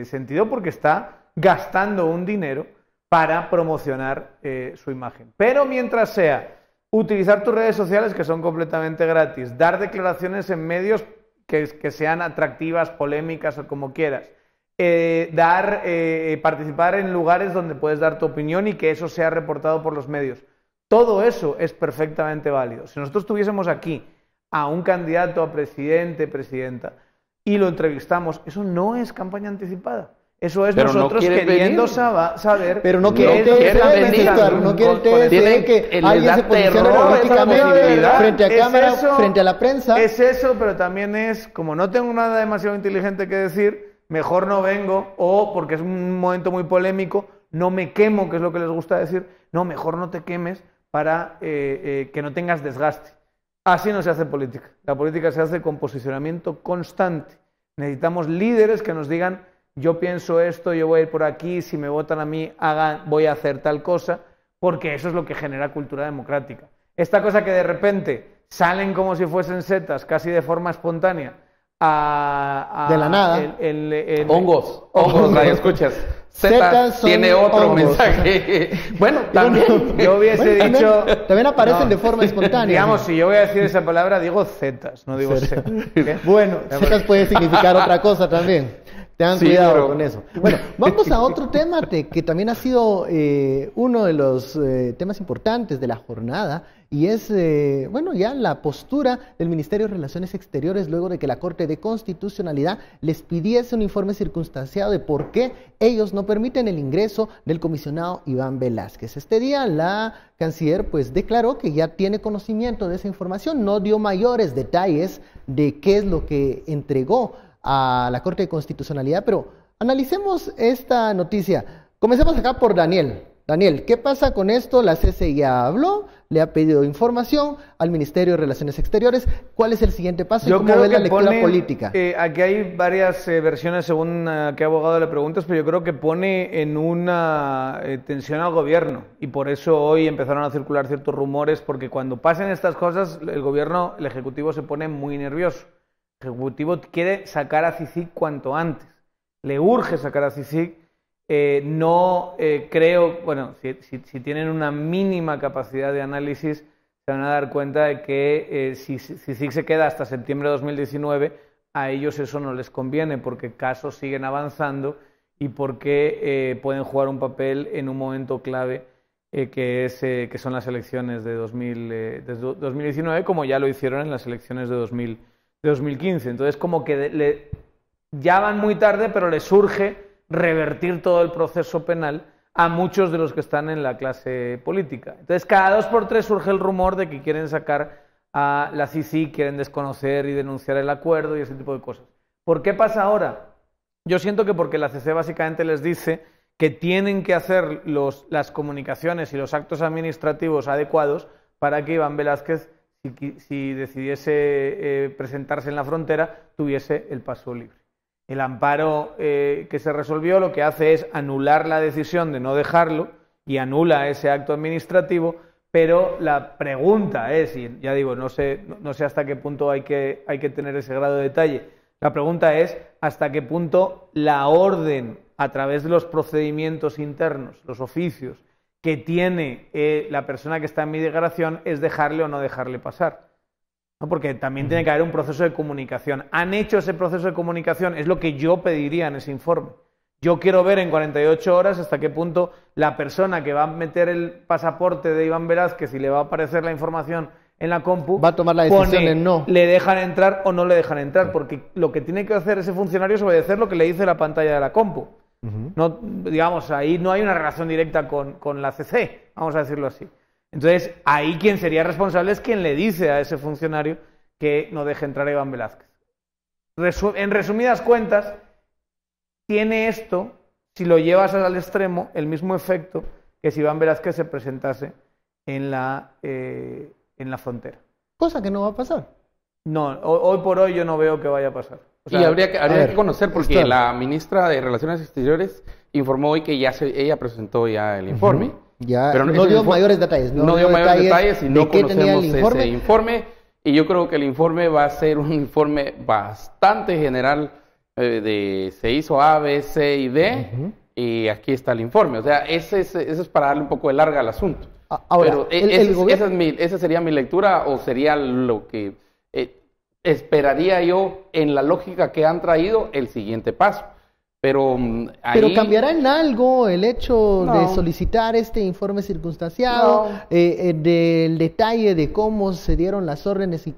sentido porque está gastando un dinero para promocionar su imagen. Pero mientras sea utilizar tus redes sociales, que son completamente gratis, dar declaraciones en medios que sean atractivas, polémicas o como quieras, participar en lugares donde puedes dar tu opinión y que eso sea reportado por los medios. Todo eso es perfectamente válido. Si nosotros tuviésemos aquí a un candidato a presidente, presidenta, y lo entrevistamos, eso no es campaña anticipada. Eso es pero nosotros no queriendo saber... Pero no quiere el TSE, no quiere el TSE que alguien se posicione políticamente frente a cámara, frente a la prensa. Es eso, pero también es, como no tengo nada demasiado inteligente que decir, mejor no vengo, o porque es un momento muy polémico, no me quemo, que es lo que les gusta decir, no, mejor no te quemes para que no tengas desgaste. Así no se hace política. La política se hace con posicionamiento constante. Necesitamos líderes que nos digan, yo pienso esto, yo voy a ir por aquí, si me votan a mí, voy a hacer tal cosa, porque eso es lo que genera cultura democrática. Esta cosa que de repente salen como si fuesen setas, casi de forma espontánea, de la nada. Hongos, escuchas. Zetas tiene otro hongos. Mensaje. Bueno, también. Yo hubiese dicho... También aparecen de forma espontánea. Digamos, si yo voy a decir esa palabra, digo zetas, no digo setas. Bueno, zetas puede significar otra cosa también. Tengan cuidado con eso. Bueno, vamos a otro tema que también ha sido uno de los temas importantes de la jornada y es, bueno, ya la postura del Ministerio de Relaciones Exteriores luego de que la Corte de Constitucionalidad les pidiese un informe circunstanciado de por qué ellos no permiten el ingreso del comisionado Iván Velázquez. Este día la canciller pues declaró que ya tiene conocimiento de esa información, no dio mayores detalles de qué es lo que entregó a la Corte de Constitucionalidad, pero analicemos esta noticia. Comencemos acá por Daniel. Daniel, ¿qué pasa con esto? La CCI ya habló, le ha pedido información al Ministerio de Relaciones Exteriores. ¿Cuál es el siguiente paso y cómo ve la lectura política? Aquí hay varias versiones según a qué abogado le preguntas, pero yo creo que pone en una tensión al gobierno y por eso hoy empezaron a circular ciertos rumores, porque cuando pasen estas cosas el gobierno, el Ejecutivo se pone muy nervioso. El Ejecutivo quiere sacar a CICIG cuanto antes, le urge sacar a CICIG, creo, bueno, si tienen una mínima capacidad de análisis, se van a dar cuenta de que si CICIG se queda hasta septiembre de 2019, a ellos eso no les conviene, porque casos siguen avanzando y porque pueden jugar un papel en un momento clave que son las elecciones de 2019, como ya lo hicieron en las elecciones de 2015. Entonces, como que ya van muy tarde, pero les urge revertir todo el proceso penal a muchos de los que están en la clase política. Entonces, cada 2 por 3 surge el rumor de que quieren sacar a la CICIG, quieren desconocer y denunciar el acuerdo y ese tipo de cosas. ¿Por qué pasa ahora? Yo siento que porque la CC básicamente les dice que tienen que hacer las comunicaciones y los actos administrativos adecuados para que Iván Velázquez, si decidiese presentarse en la frontera, tuviese el paso libre. El amparo que se resolvió lo que hace es anular la decisión de no dejarlo y anula ese acto administrativo, pero la pregunta es, y ya digo, no sé hasta qué punto hay que tener ese grado de detalle, la pregunta es hasta qué punto la orden a través de los procedimientos internos, los oficios, que tiene la persona que está en migración es dejarle o no dejarle pasar. ¿No? Porque también tiene que haber un proceso de comunicación. ¿Han hecho ese proceso de comunicación? Es lo que yo pediría en ese informe. Yo quiero ver en 48 horas hasta qué punto la persona que va a meter el pasaporte de Iván Velázquez y le va a aparecer la información en la compu, va a tomar la decisión de no. ¿Le dejan entrar o no le dejan entrar? Porque lo que tiene que hacer ese funcionario es obedecer lo que le dice la pantalla de la compu. No, digamos, ahí no hay una relación directa con la CC, vamos a decirlo así. Entonces, ahí quien sería responsable es quien le dice a ese funcionario que no deje entrar a Iván Velázquez. En resumidas cuentas, tiene esto, si lo llevas al extremo, el mismo efecto que si Iván Velázquez se presentase en la frontera. Cosa que no va a pasar. No, hoy por hoy yo no veo que vaya a pasar. O sea, y habría que conocer, porque la ministra de Relaciones Exteriores informó hoy que ella presentó ya el informe. Ya, pero no dio mayores detalles. No dio mayores detalles y no conocemos ese informe. Y yo creo que el informe va a ser un informe bastante general. Se hizo A, B, C y D. Y aquí está el informe. O sea, ese es para darle un poco de larga al asunto. Ahora, pero esa sería mi lectura, o sería lo que esperaría yo en la lógica que han traído el siguiente paso. Pero ¿cambiará en algo el hecho de solicitar este informe circunstanciado, del detalle de cómo se dieron las órdenes y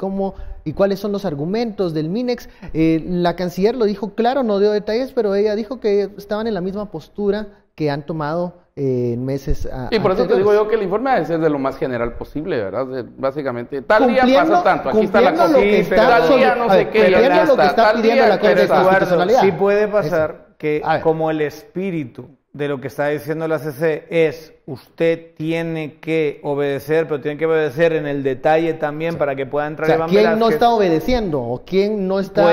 cuáles son los argumentos del MINEX? La canciller lo dijo claro, no dio detalles, pero ella dijo que estaban en la misma postura que han tomado en meses y por eso te digo yo que el informe debe ser de lo más general posible, ¿verdad? Básicamente, tal día pasa tanto, aquí está la cosa, tal día no sé qué, ya está, tal día la constitucionalidad. Sí puede pasar que como el espíritu de lo que está diciendo la CC es usted tiene que obedecer, pero tiene que obedecer en el detalle también para que pueda entrar Iván Velázquez. ¿Quién no está obedeciendo o quién no está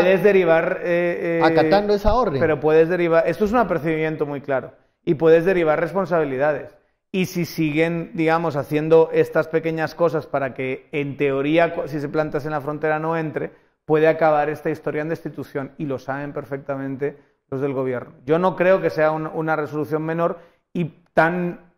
acatando esa orden? Pero puedes derivar, esto es un apercibimiento muy claro, y puedes derivar responsabilidades. Y si siguen, digamos, haciendo estas pequeñas cosas para que, en teoría, si se plantas en la frontera no entre, puede acabar esta historia en destitución, y lo saben perfectamente los del gobierno. Yo no creo que sea una resolución menor, y tan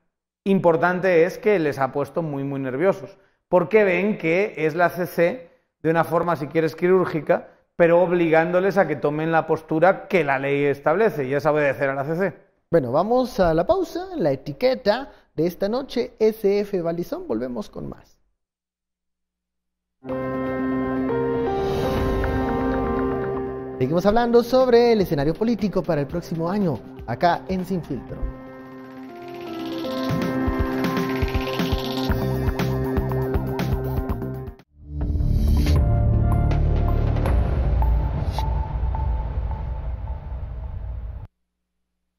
importante es que les ha puesto muy, muy nerviosos, porque ven que es la CC de una forma, si quieres, quirúrgica, pero obligándoles a que tomen la postura que la ley establece, y es obedecer a la CC. Bueno, vamos a la pausa, la etiqueta de esta noche, SF Valdizón, volvemos con más. Seguimos hablando sobre el escenario político para el próximo año, acá en Sin Filtro.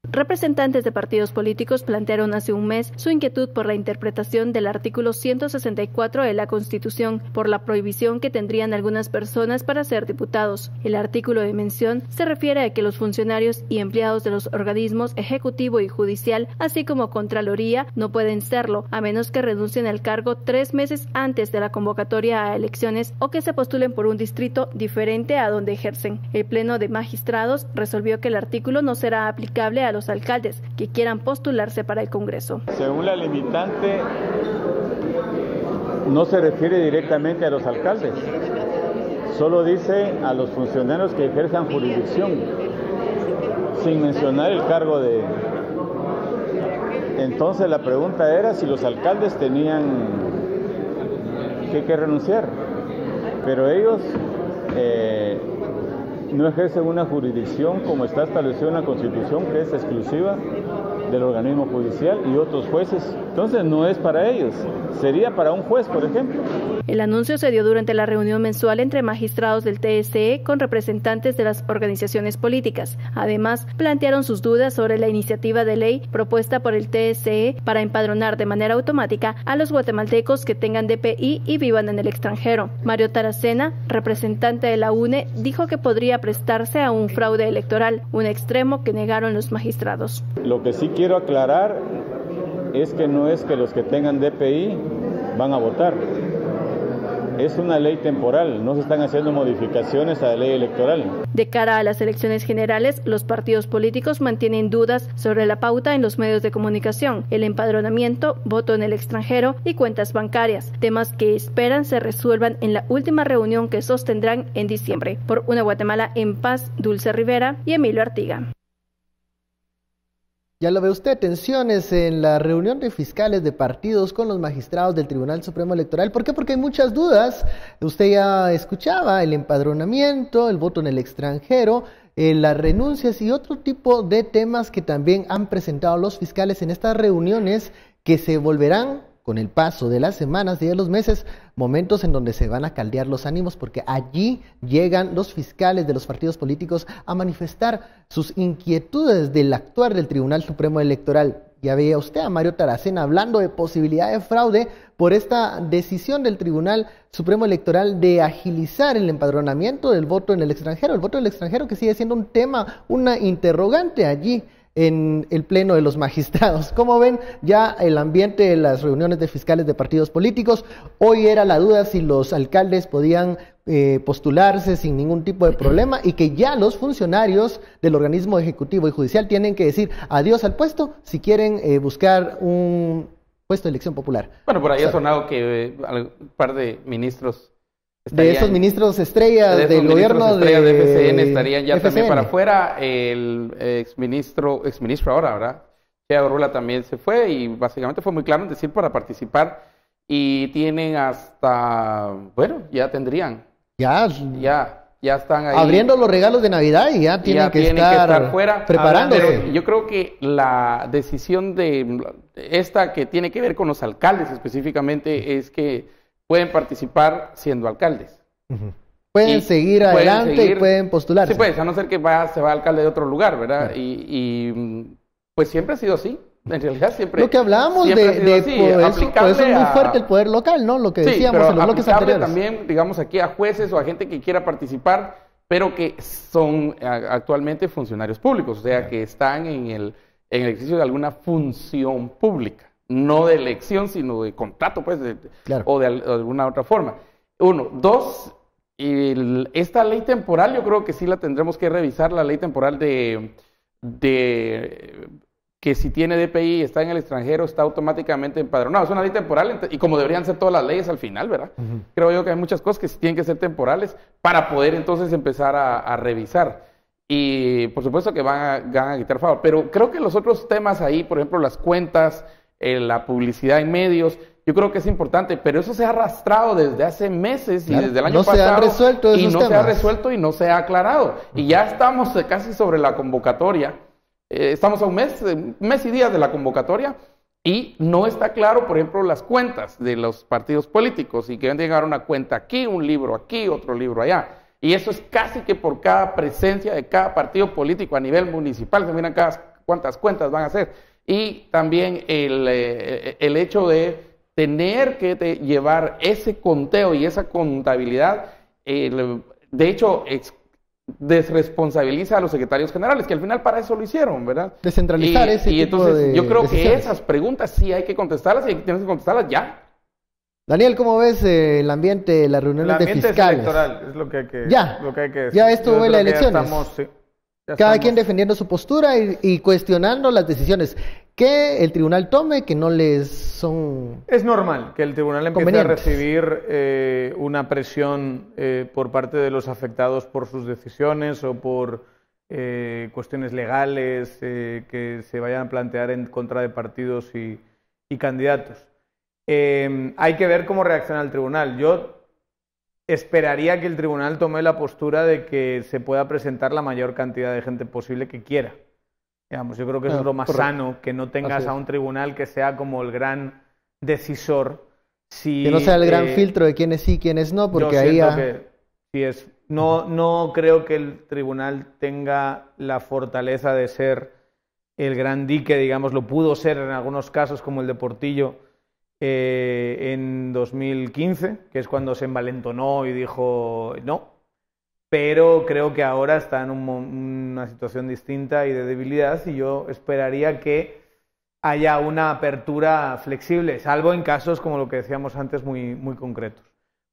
Representantes de partidos políticos plantearon hace un mes su inquietud por la interpretación del artículo 164 de la Constitución, por la prohibición que tendrían algunas personas para ser diputados. El artículo de mención se refiere a que los funcionarios y empleados de los organismos ejecutivo y judicial, así como Contraloría, no pueden serlo, a menos que renuncien al cargo 3 meses antes de la convocatoria a elecciones o que se postulen por un distrito diferente a donde ejercen. El Pleno de Magistrados resolvió que el artículo no será aplicable a los alcaldes que quieran postularse para el Congreso. Según la limitante, no se refiere directamente a los alcaldes, solo dice a los funcionarios que ejerzan jurisdicción, sin mencionar el cargo de... Entonces la pregunta era si los alcaldes tenían que renunciar, pero ellos no ejercen una jurisdicción como está establecido en la Constitución, que es exclusiva del organismo judicial y otros jueces. Entonces no es para ellos, sería para un juez, por ejemplo. El anuncio se dio durante la reunión mensual entre magistrados del TSE con representantes de las organizaciones políticas. Además, plantearon sus dudas sobre la iniciativa de ley propuesta por el TSE para empadronar de manera automática a los guatemaltecos que tengan DPI y vivan en el extranjero. Mario Taracena, representante de la UNE, dijo que podría prestarse a un fraude electoral, un extremo que negaron los magistrados. Lo que sí quiero aclarar es que no es que los que tengan DPI van a votar. Es una ley temporal, no se están haciendo modificaciones a la ley electoral. De cara a las elecciones generales, los partidos políticos mantienen dudas sobre la pauta en los medios de comunicación, el empadronamiento, voto en el extranjero y cuentas bancarias, temas que esperan se resuelvan en la última reunión que sostendrán en diciembre. Por una Guatemala en paz, Dulce Rivera y Emilio Artiga. Ya lo ve usted, tensiones en la reunión de fiscales de partidos con los magistrados del Tribunal Supremo Electoral. ¿Por qué? Porque hay muchas dudas. Usted ya escuchaba el empadronamiento, el voto en el extranjero, las renuncias y otro tipo de temas que también han presentado los fiscales en estas reuniones que se volverán con el paso de las semanas y de los meses, momentos en donde se van a caldear los ánimos, porque allí llegan los fiscales de los partidos políticos a manifestar sus inquietudes del actuar del Tribunal Supremo Electoral. Ya veía usted a Mario Taracena hablando de posibilidad de fraude por esta decisión del Tribunal Supremo Electoral de agilizar el empadronamiento del voto en el extranjero. El voto en el extranjero que sigue siendo un tema, una interrogante allí en el Pleno de los Magistrados. ¿Cómo ven ya el ambiente de las reuniones de fiscales de partidos políticos? Hoy era la duda si los alcaldes podían postularse sin ningún tipo de problema, y que ya los funcionarios del organismo ejecutivo y judicial tienen que decir adiós al puesto si quieren buscar un puesto de elección popular. Bueno, por ahí ha sonado que un par de ministros de esos ministros estrellas del gobierno de FCN estarían ya también para afuera. El exministro ahora, ¿verdad? Chea Rula también se fue, y básicamente fue muy claro en decir para participar, y tienen hasta, bueno, ya tendrían. Ya están ahí. Abriendo los regalos de Navidad y ya tienen que estar fuera, preparándose. Pero yo creo que la decisión de esta que tiene que ver con los alcaldes específicamente es que pueden participar siendo alcaldes. Pueden seguir adelante y pueden postularse. Sí, pues, a no ser que se va alcalde de otro lugar, ¿verdad? Y pues siempre ha sido así. En realidad siempre. Lo que hablábamos por eso es muy fuerte el poder local, ¿no? Lo que decíamos en los bloques anteriores. También, digamos, aquí a jueces o a gente que quiera participar, pero que son actualmente funcionarios públicos, o sea, que están en el ejercicio de alguna función pública. No de elección, sino de contrato, pues, o de alguna otra forma. Uno. Dos, esta ley temporal, yo creo que sí la tendremos que revisar, la ley temporal de que si tiene DPI y está en el extranjero, está automáticamente empadronado. Es una ley temporal, y como deberían ser todas las leyes al final, ¿verdad? Creo yo que hay muchas cosas que sí tienen que ser temporales para poder entonces empezar a revisar. Y por supuesto que van a quitar favor. Pero creo que los otros temas ahí, por ejemplo, las cuentas, la publicidad en medios, yo creo que es importante, pero eso se ha arrastrado desde hace meses y desde el año pasado. Se ha resuelto esos temas. Se ha resuelto y no se ha aclarado. Y ya estamos casi sobre la convocatoria. Estamos a un mes y días de la convocatoria, y no está claro, por ejemplo, las cuentas de los partidos políticos, y que van a llegar una cuenta aquí, un libro aquí, otro libro allá. Y eso es casi que por cada presencia de cada partido político a nivel municipal, se miran cuántas cuentas van a hacer. Y también el hecho de tener que llevar ese conteo y esa contabilidad, de hecho, desresponsabiliza a los secretarios generales, que al final para eso lo hicieron, ¿verdad? Descentralizar ese tipo entonces, de yo creo decisiones. que esas preguntas sí hay que contestarlas, y tienes que contestarlas ya. Daniel, ¿cómo ves el ambiente de las reuniones de fiscales? El ambiente electoral es lo que hay que decir. Ya esto huele a elecciones. Cada quien estamos defendiendo su postura y cuestionando las decisiones que el tribunal tome, que no les son... Es normal que el tribunal empiece a recibir una presión por parte de los afectados por sus decisiones o por cuestiones legales que se vayan a plantear en contra de partidos y candidatos. Hay que ver cómo reacciona el tribunal. Yo esperaría que el tribunal tome la postura de que se pueda presentar la mayor cantidad de gente posible que quiera. Digamos, yo creo que eso es lo más sano, que no tengas a un tribunal que sea como el gran decisor. Que no sea el gran filtro de quiénes sí, quiénes no, porque yo ahí... que sí es. No creo que el tribunal tenga la fortaleza de ser el gran dique, digamos, lo pudo ser en algunos casos, como el de Portillo, en 2015, que es cuando se envalentonó y dijo no, pero creo que ahora está en una situación distinta y de debilidad, y yo esperaría que haya una apertura flexible, salvo en casos como lo que decíamos antes muy, muy concretos,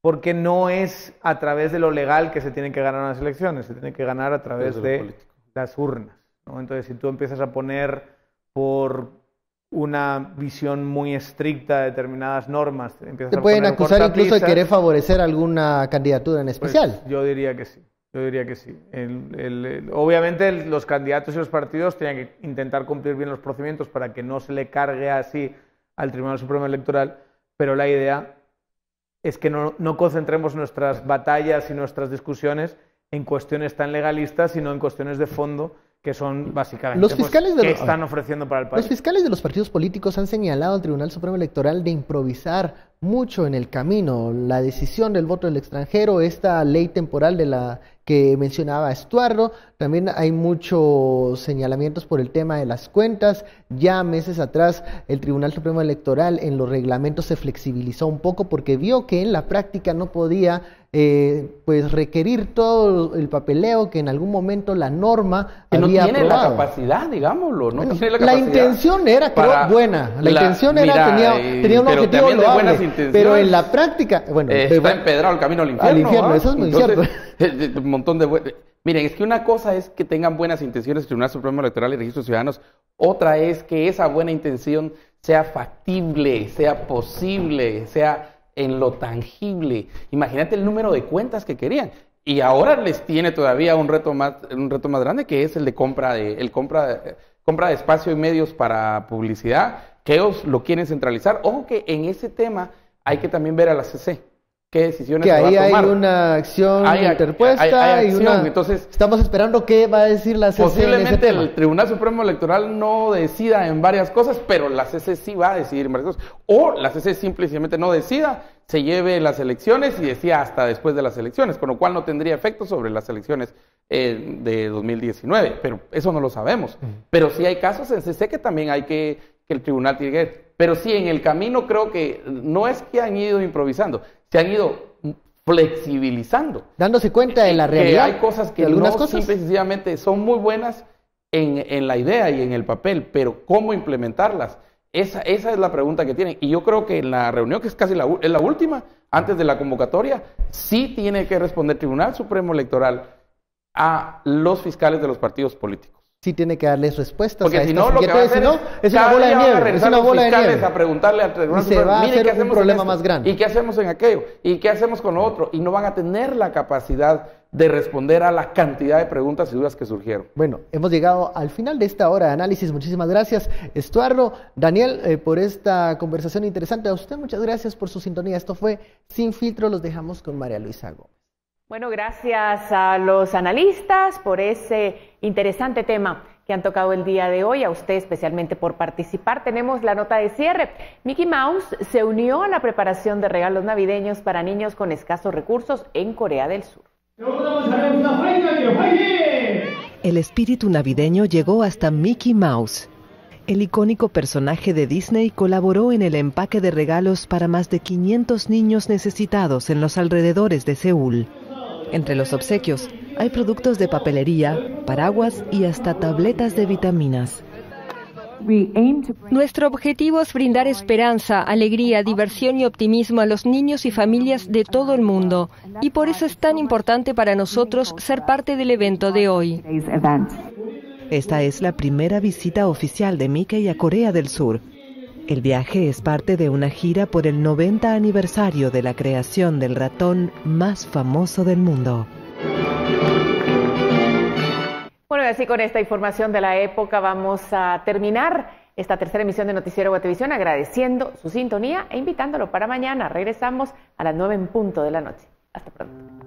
porque no es a través de lo legal que se tienen que ganar las elecciones, se tiene que ganar a través de las urnas, ¿no? Entonces, si tú empiezas a poner por una visión muy estricta de determinadas normas, te pueden acusar incluso de querer favorecer alguna candidatura en especial. Pues yo diría que sí. Obviamente los candidatos y los partidos tienen que intentar cumplir bien los procedimientos para que no se le cargue así al Tribunal Supremo Electoral, pero la idea es que no concentremos nuestras batallas y nuestras discusiones en cuestiones tan legalistas, sino en cuestiones de fondo que son básicamente Los fiscales que están ofreciendo para el país. Los fiscales de los partidos políticos han señalado al Tribunal Supremo Electoral de improvisar mucho en el camino. La decisión del voto del extranjero, esta ley temporal de la que mencionaba Estuardo, también hay muchos señalamientos por el tema de las cuentas. Ya meses atrás el Tribunal Supremo Electoral en los reglamentos se flexibilizó un poco porque vio que en la práctica no podía pues requerir todo el papeleo que en algún momento la norma que había no tiene aprobado. La capacidad, digámoslo, no Bueno, tiene la la capacidad. intención era, creo, buena. La intención era, tenía un pero objetivo también de buenas loable, intenciones, pero en la práctica, bueno, está empedrado el camino al infierno. Al infierno, eso es muy cierto. Un montón de... Miren, es que una cosa es que tengan buenas intenciones el Tribunal Supremo Electoral y Registro de Ciudadanos, otra es que esa buena intención sea factible, sea posible, sea en lo tangible. Imagínate el número de cuentas que querían. Y ahora les tiene todavía un reto más grande, que es el de compra de espacio y medios para publicidad, que ellos lo quieren centralizar. Ojo que en ese tema hay que también ver a la CC. ¿Qué decisiones que se va ahí a tomar? hay una acción interpuesta hay y acción. Entonces, estamos esperando qué va a decir la CC. Posiblemente el Tribunal Supremo Electoral no decida en varias cosas, pero la CC sí va a decidir en varias cosas. O la CC simplemente no decida, se lleve las elecciones y decida hasta después de las elecciones, con lo cual no tendría efecto sobre las elecciones de 2019, pero eso no lo sabemos. Pero sí hay casos en CC que también hay que el tribunal tiene que ver. Pero sí, en el camino creo que no es que han ido improvisando, se han ido flexibilizando. Dándose cuenta de la realidad. Que hay cosas que no simple y sencillamente son muy buenas en la idea y en el papel, pero ¿cómo implementarlas? Esa es la pregunta que tienen. Y yo creo que en la reunión, que es casi la última, antes de la convocatoria, sí tiene que responder el Tribunal Supremo Electoral a los fiscales de los partidos políticos. Sí tiene que darles respuestas. Porque si no, lo que va a hacer es una bola de nieve. Es una bola de nieve. A preguntarle al Tribunal Supremo, va a mire, ¿qué hacer un problema más grande? ¿Y qué hacemos en aquello? ¿Y qué hacemos con lo otro? Y no van a tener la capacidad de responder a la cantidad de preguntas y dudas que surgieron. Bueno, hemos llegado al final de esta hora de análisis. Muchísimas gracias, Estuardo, Daniel, por esta conversación interesante. A usted muchas gracias por su sintonía. Esto fue Sin Filtro. Los dejamos con María Luisa Gómez. Bueno, gracias a los analistas por ese interesante tema que han tocado el día de hoy, a usted especialmente por participar. Tenemos la nota de cierre. Mickey Mouse se unió a la preparación de regalos navideños para niños con escasos recursos en Corea del Sur. El espíritu navideño llegó hasta Mickey Mouse. El icónico personaje de Disney colaboró en el empaque de regalos para más de 500 niños necesitados en los alrededores de Seúl. Entre los obsequios hay productos de papelería, paraguas y hasta tabletas de vitaminas. Nuestro objetivo es brindar esperanza, alegría, diversión y optimismo a los niños y familias de todo el mundo. Y por eso es tan importante para nosotros ser parte del evento de hoy. Esta es la primera visita oficial de Mickey a Corea del Sur. El viaje es parte de una gira por el 90 aniversario de la creación del ratón más famoso del mundo. Bueno, y así con esta información de la época vamos a terminar esta tercera emisión de Noticiero Guatevisión, agradeciendo su sintonía e invitándolo para mañana. Regresamos a las 9 en punto de la noche. Hasta pronto.